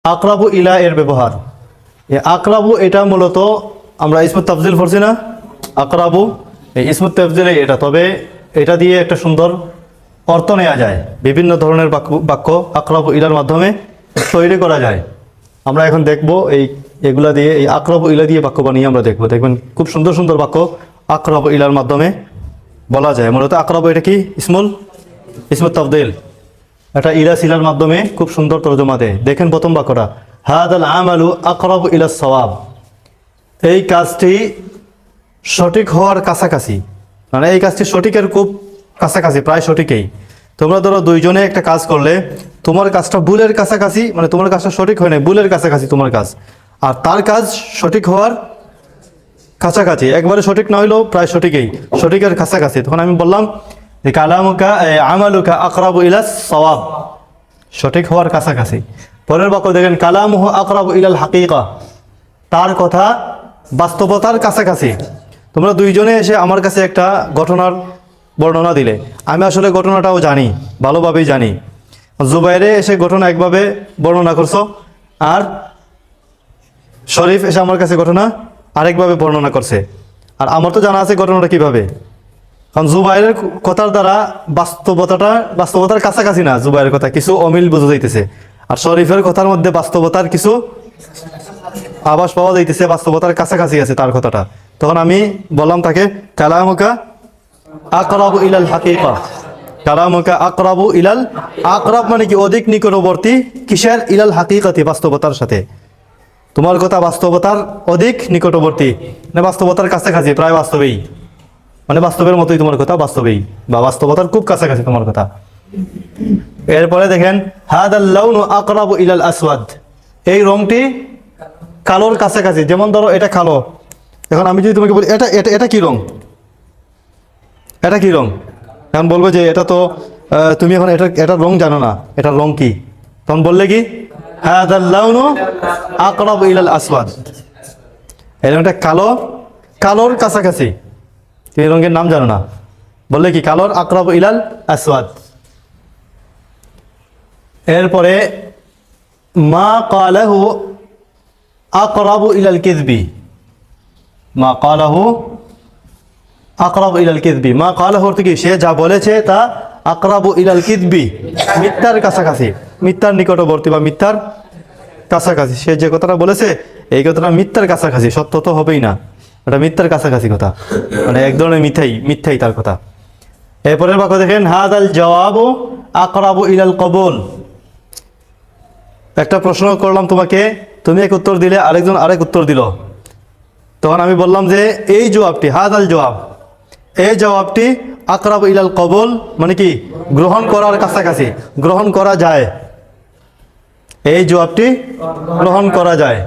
আকরাবু ইলা এর ব্যবহার। আকরাবু এটা মূলত আমরা ইসমুত তাফজিল পড়ছি না, আকরাবু এই ইসমুত তাফজিলে এটা, তবে এটা দিয়ে একটা সুন্দর অর্থ নেওয়া যায়। বিভিন্ন ধরনের বাক্য আকরাবু ইলার মাধ্যমে তৈরি করা যায়। আমরা এখন দেখব এগুলা দিয়ে, এই আকরাবু ইলা দিয়ে বাক্য বানিয়ে আমরা দেখবো। দেখবেন খুব সুন্দর সুন্দর বাক্য আকরাবু ইলার মাধ্যমে বলা যায়। মূলত আকরাবু এটা কি ইসমুত তাফজিল, এটা ইলা সিলার মাধ্যমে খুব সুন্দর তরজমা দেয়। দেখেন প্রথম বাক্যটা, হাদাল আমালু আকরাবু ইলা সওয়াব, এই কাজটি সঠিক হওয়ার কাছাকাছি, মানে এই কাজটি সঠিকের খুব কাছাকাছি, প্রায় সঠিকই। তোমরা ধরো দুইজনে একটা কাজ করলে, তোমার কাজটা ভুলের কাছাকাছি, মানে তোমার কাজটা সঠিক হয় না, ভুলের কাছাকাছি তোমার কাজ, আর তার কাজ সঠিক হওয়ার কাছাকাছি, একবারে সঠিক না হইলেও প্রায় সঠিকই, সঠিকের কাছাকাছি। তখন আমি বললাম যে কালামুকা আমালুকা আকরাবু ইলা সওয়াব, সঠিক হওয়ার কাছাকাছি। পরের বাক্য দেখেন, কালামুহু আকরাবু ইলাল হাকিকা, তার কথা বাস্তবতার কাছাকাছি। তোমরা দুইজনে এসে আমার কাছে একটা ঘটনার বর্ণনা দিলে, আমি আসলে ঘটনাটাও জানি, ভালোভাবেই জানি। জুবাইরে এসে ঘটনা একভাবে বর্ণনা করছো, আর শরীফ এসে আমার কাছে ঘটনা আরেকভাবে বর্ণনা করছে, আর আমার তো জানা আছে ঘটনাটা কিভাবে। কারণ জুবাইরের কথার দ্বারা বাস্তবতার কাছাকাছি না, জুবাইরের কথা কিছু অমিল বোঝা যাইতেছে, আর শরীফের কথার মধ্যে বাস্তবতার কিছু আভাস পাওয়া যাইতেছে, বাস্তবতার কাছাকাছি আছে তার কথাটা। তখন আমি বললাম তাকে, কালামুকা আকরাবু ইলাল হাকিকা, কালামুকা আকরাবু ইলাল, আকরাব মানে কি অধিক নিকটবর্তী, কিসের? ইলাল হাকিকাতি, বাস্তবতার সাথে। তোমার কথা বাস্তবতার অধিক নিকটবর্তী, মানে বাস্তবতার কাছাকাছি, প্রায় বাস্তবেই, মানে বাস্তবের মতোই তোমার কথা, বাস্তবেই বা বাস্তবতার খুব কাছাকাছি তোমার কথা। এরপরে দেখেন, হাদাল লাউনু আকরাবু ইলাল আসওয়াদ, এই রংটি কালোর কাছাকাছি। যেমন ধরো এটা কালো, এখন আমি যদি তোমাকে বলি এটা এটা এটা কি রং, এটা কি রং, এখন বলবো যে এটা তো তুমি এখন এটার রং জানো না, এটার রং কি, তখন বললে কি হাদাল লাউনু আকরাবু ইলাল আসওয়াদ, এই রংটা কালো, কালোর কাছাকাছি, তুমি রঙের নাম জানো না, বললে কি কালোর আকরাবু ইলাল আসওয়াদ। এরপরে মা ক্বালাহু আকরাবু ইলাল কিযবি, মা ক্বালাহু আকরাবু ইলাল কিযবি, মা ক্বালাহু অর্থ কি? সে যা বলেছে তা আকরাবু ইলাল কিযবি, মিথ্যার কাছাকাছি, মিথ্যার নিকটবর্তী বা মিথ্যার কাছাকাছি। সে যে কথাটা বলেছে এই কথাটা মিথ্যার কাছাকাছি, সত্য তো হবেই না, এটা মিথ্যার কাছাকাছি কথা, মানে এক ধরনের মিথ্যাই তার কথা। এরপরের বাক্য দেখেন, হাদাল জওয়াবু আকরাবু ইলাল কবুল, একটা প্রশ্ন করলাম তোমাকে, তুমি এক উত্তর দিলে, আরেকজন আরেক উত্তর দিল, তখন আমি বললাম যে এই জবাবটি, হাদাল জবাব, এই জবাবটি আকরাবু ইলাল কবুল, মানে কি গ্রহণ করার কাছাকাছি, গ্রহণ করা যায়, এই জবাবটি গ্রহণ করা যায়।